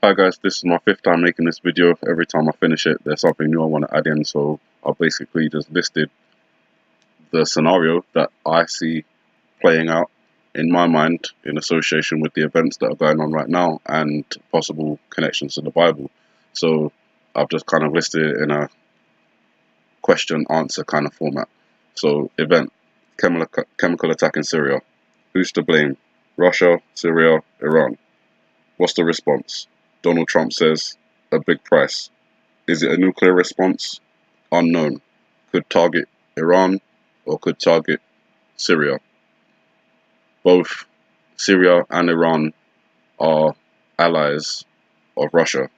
Hi guys, this is my fifth time making this video. Every time I finish it, there's something new I want to add in, so I've basically just listed the scenario that I see playing out in my mind in association with the events that are going on right now and possible connections to the Bible. So I've just kind of listed it in a question answer kind of format. So event, chemical attack in Syria. Who's to blame? Russia, Syria, Iran. What's the response? Donald Trump says a big price. Is it a nuclear response? Unknown. Could target Iran or could target Syria. Both Syria and Iran are allies of Russia.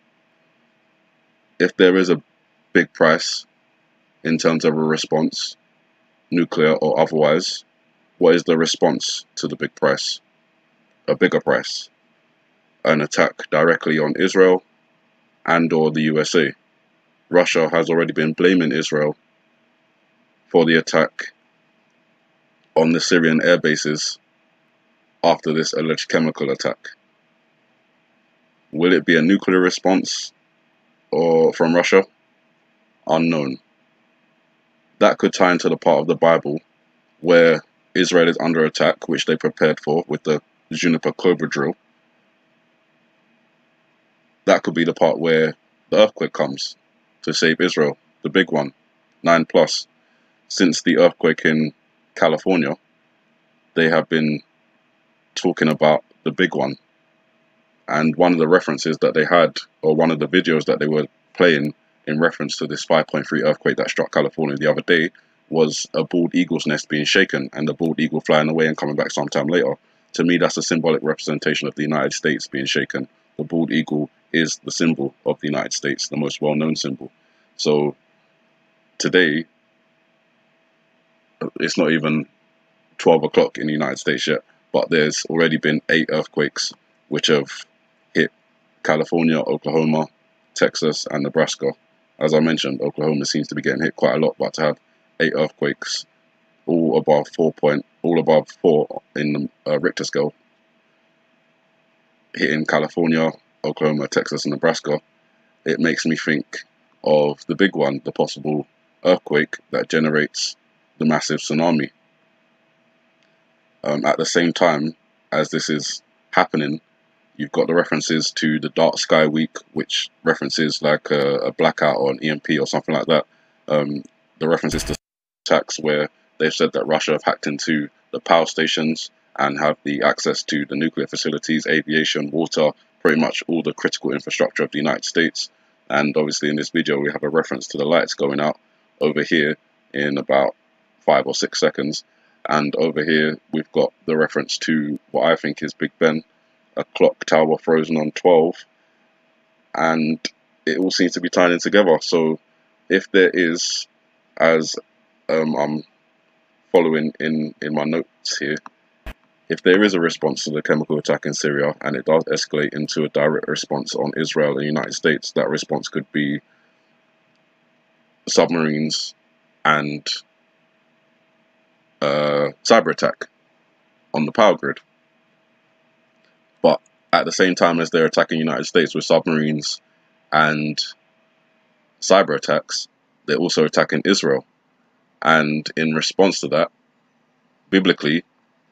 If there is a big price in terms of a response, nuclear or otherwise, what is the response to the big price? A bigger price. An attack directly on Israel and or the USA. Russia has already been blaming Israel for the attack on the Syrian air bases after this alleged chemical attack. Will it be a nuclear response or from Russia? Unknown. That could tie into the part of the Bible where Israel is under attack, which they prepared for with the Juniper Cobra drill. That could be the part where the earthquake comes to save Israel, the big one, 9+. Since the earthquake in California, they have been talking about the big one. And one of the references that they had, or one of the videos that they were playing in reference to this 5.3 earthquake that struck California the other day, was a bald eagle's nest being shaken and the bald eagle flying away and coming back sometime later. To me, that's a symbolic representation of the United States being shaken. The bald eagle is the symbol of the United States, the most well-known symbol. So today, it's not even 12 o'clock in the United States yet, but there's already been 8 earthquakes which have hit California, Oklahoma, Texas, and Nebraska. As I mentioned, Oklahoma seems to be getting hit quite a lot, but to have 8 earthquakes, all above 4 in the Richter scale, hitting California, Oklahoma, Texas, and Nebraska, it makes me think of the big one, the possible earthquake that generates the massive tsunami. At the same time as this is happening, you've got the references to the Dark Sky Week, which references like a blackout or an EMP or something like that. The references to attacks where they've said that Russia have hacked into the power stations and have the access to the nuclear facilities, aviation, water, pretty much all the critical infrastructure of the United States. And obviously in this video we have a reference to the lights going out over here in about 5 or 6 seconds. And over here we've got the reference to what I think is Big Ben, a clock tower frozen on 12, and it all seems to be tying in together. So if there is, as I'm following in my notes here, if there is a response to the chemical attack in Syria and it does escalate into a direct response on Israel and the United States, that response could be submarines and cyber attack on the power grid. But at the same time as they're attacking the United States with submarines and cyber attacks, they're also attacking Israel. And in response to that, biblically,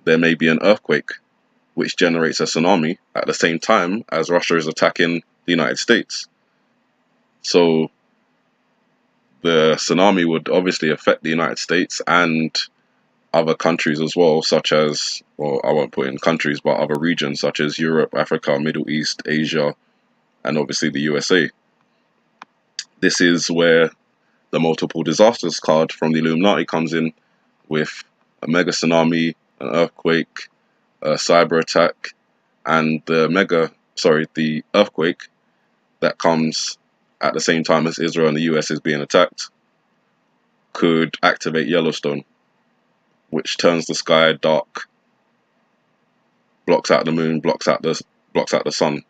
there may be an earthquake which generates a tsunami at the same time as Russia is attacking the United States. So the tsunami would obviously affect the United States and other countries as well, such as, well, I won't put in countries, but other regions such as Europe, Africa, Middle East, Asia, and obviously the USA. This is where the multiple disasters card from the Illuminati comes in, with a mega tsunami, an earthquake, a cyber attack, and the earthquake that comes at the same time as Israel and the US is being attacked could activate Yellowstone, which turns the sky dark, blocks out the moon, blocks out the sun,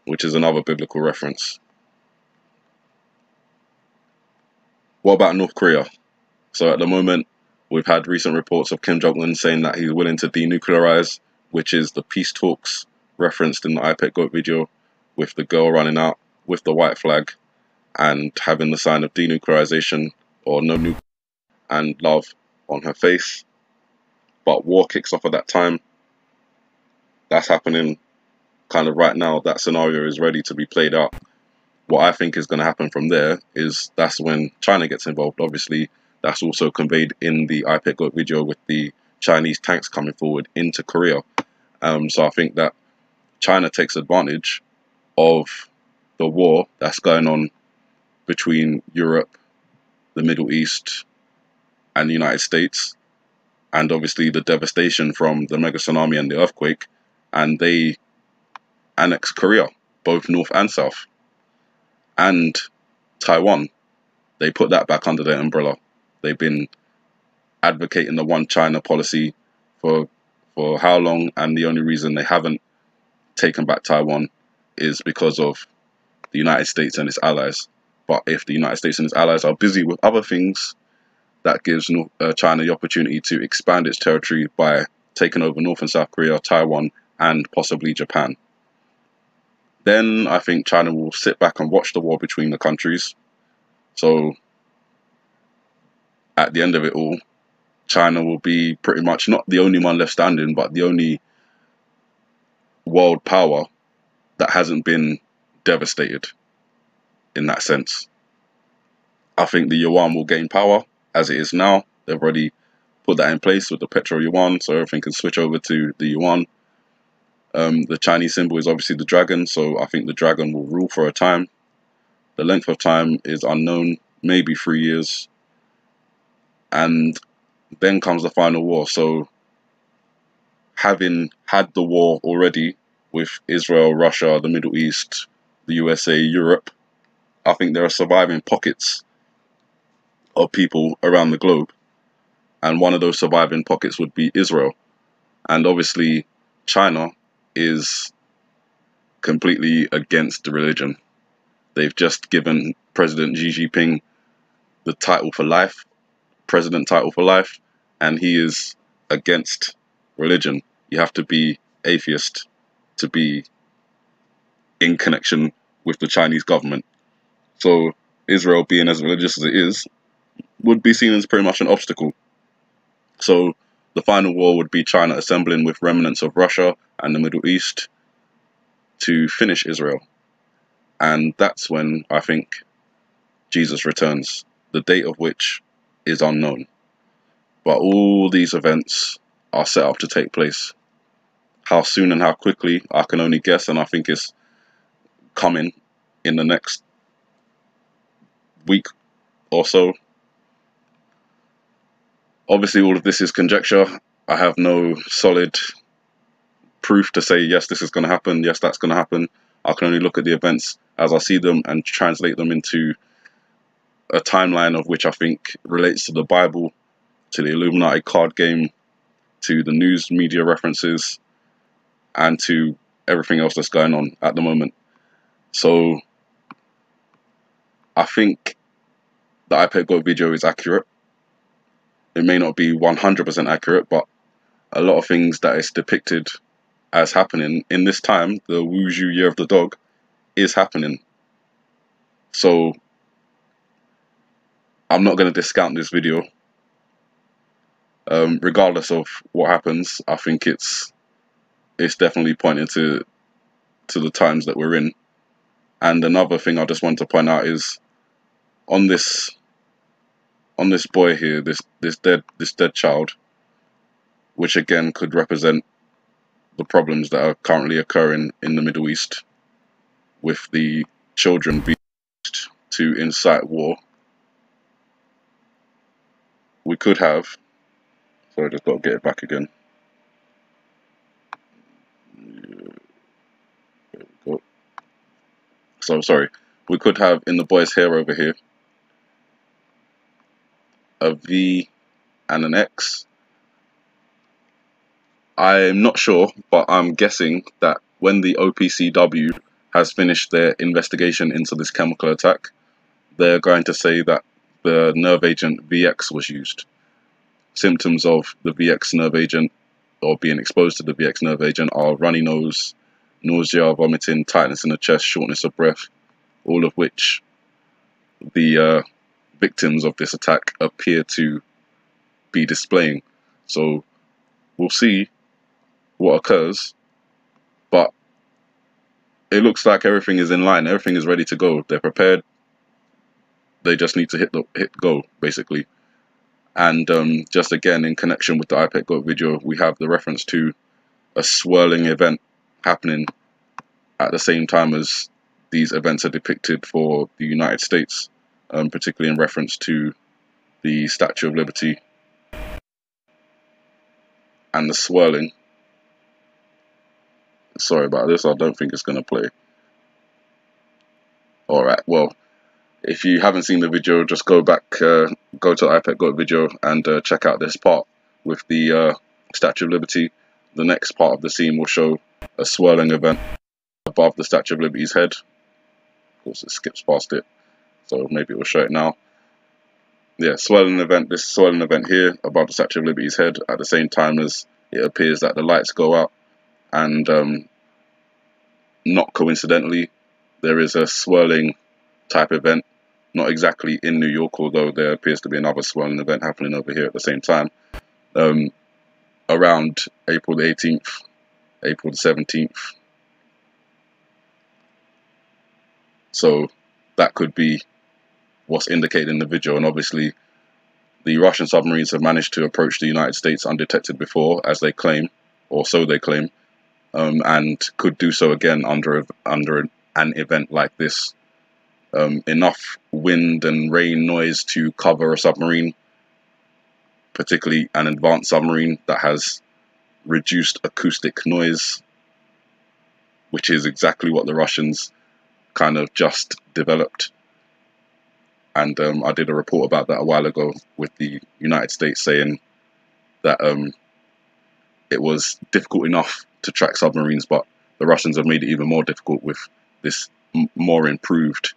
which is another biblical reference. What about North Korea? So at the moment, we've had recent reports of Kim Jong-un saying that he's willing to denuclearize, which is the peace talks referenced in the IPEC GOAT video, with the girl running out with the white flag and having the sign of denuclearization or no nuke and love on her face. But war kicks off at that time. That's happening kind of right now. That scenario is ready to be played out. What I think is going to happen from there is that's when China gets involved. Obviously, that's also conveyed in the iPad Goat video with the Chinese tanks coming forward into Korea. So I think that China takes advantage of the war that's going on between Europe, the Middle East, and the United States, and obviously the devastation from the mega tsunami and the earthquake, and they annex Korea, both north and south, and Taiwan. They put that back under their umbrella. They've been advocating the one China policy for how long, and the only reason they haven't taken back Taiwan is because of the United States and its allies. But if the United States and its allies are busy with other things, that gives China the opportunity to expand its territory by taking over North and South Korea, Taiwan, and possibly Japan. Then I think China will sit back and watch the war between the countries. So at the end of it all, China will be pretty much not the only one left standing, but the only world power that hasn't been devastated in that sense. I think the yuan will gain power as it is now. They've already put that in place with the petro yuan, so everything can switch over to the yuan. The Chinese symbol is obviously the dragon, so I think the dragon will rule for a time. The length of time is unknown, maybe 3 years. And then comes the final war. So having had the war already with Israel, Russia, the Middle East, the USA, Europe, I think there are surviving pockets of people around the globe. And one of those surviving pockets would be Israel. And obviously, China is completely against the religion. They've just given President Xi Jinping the title for life, president title for life, and he is against religion. You have to be atheist to be in connection with the Chinese government. So Israel, being as religious as it is, would be seen as pretty much an obstacle. So the final war would be China assembling with remnants of Russia and the Middle East to finish Israel. And that's when I think Jesus returns, the date of which is unknown. But all these events are set up to take place. How soon and how quickly, I can only guess, and I think it's coming in the next week or so. Obviously, all of this is conjecture. I have no solid proof to say, yes, this is going to happen, yes, that's going to happen. I can only look at the events as I see them and translate them into a timeline of which I think relates to the Bible, to the Illuminati card game, to the news media references, and to everything else that's going on at the moment. So I think the iPad Go video is accurate. It may not be 100% accurate, but a lot of things that is depicted as happening in this time, the Wuzhu Year of the Dog, is happening. So I'm not going to discount this video. Regardless of what happens, I think it's definitely pointing to the times that we're in. And another thing I just want to point out is on this boy here, this dead child, which again could represent the problems that are currently occurring in the Middle East, with the children being used to incite war. We could have, sorry, I just got to get it back again. There we go. So sorry, we could have in the boy's hair over here a V and an X. I'm not sure, but I'm guessing that when the OPCW has finished their investigation into this chemical attack, they're going to say that the nerve agent VX was used. Symptoms of the VX nerve agent, or being exposed to the VX nerve agent, are runny nose, nausea, vomiting, tightness in the chest, shortness of breath, all of which the victims of this attack appear to be displaying. So we'll see what occurs, but it looks like everything is in line, everything is ready to go. They're prepared, they just need to hit go, basically. And just again, in connection with the IPEC GOAT video, we have the reference to a swirling event happening at the same time as these events are depicted for the United States, particularly in reference to the Statue of Liberty and the swirling. Sorry about this, I don't think it's going to play. Alright, well, if you haven't seen the video, just go back, go to the IPEC GOAT video and check out this part with the Statue of Liberty. The next part of the scene will show a swirling event above the Statue of Liberty's head. Of course, it skips past it, so maybe it will show it now. Yeah, swirling event, this swirling event here above the Statue of Liberty's head at the same time as it appears that the lights go out, and not coincidentally, there is a swirling type event, not exactly in New York, although there appears to be another swirling event happening over here at the same time, around April the 18th, April the 17th. So that could be what's indicated in the video, and obviously the Russian submarines have managed to approach the United States undetected before, as they claim, or so they claim, and could do so again under an event like this. Enough wind and rain noise to cover a submarine, particularly an advanced submarine that has reduced acoustic noise, which is exactly what the Russians kind of just developed. And I did a report about that a while ago with the United States saying that it was difficult enough to track submarines, but the Russians have made it even more difficult with this more improved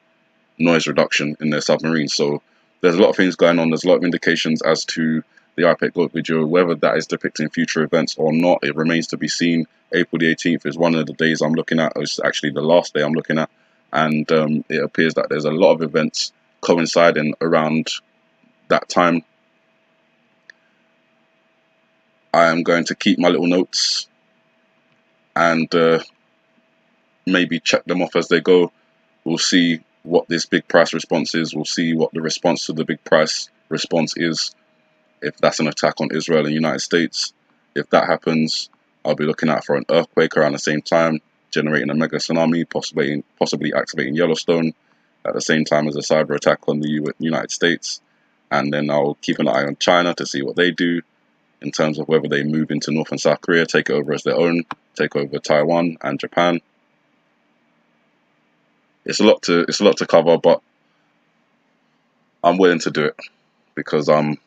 noise reduction in their submarines. So there's a lot of things going on. There's a lot of indications as to the IPEC GOAT video. Whether that is depicting future events or not, it remains to be seen. April the 18th is one of the days I'm looking at. It's actually the last day I'm looking at. And it appears that there's a lot of events coinciding around that time. I am going to keep my little notes and maybe check them off as they go. We'll see what this big price response is. We'll see what the response to the big price response is, if that's an attack on Israel and United States. If that happens, I'll be looking out for an earthquake around the same time, generating a mega tsunami, possibly activating Yellowstone at the same time as a cyber attack on the United States. And then I'll keep an eye on China to see what they do in terms of whether they move into North and South Korea, take it over as their own, take over Taiwan and Japan. It's a lot to cover, but I'm willing to do it because I'm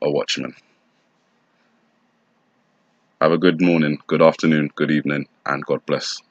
a watchman. Have a good morning, good afternoon, good evening, and God bless.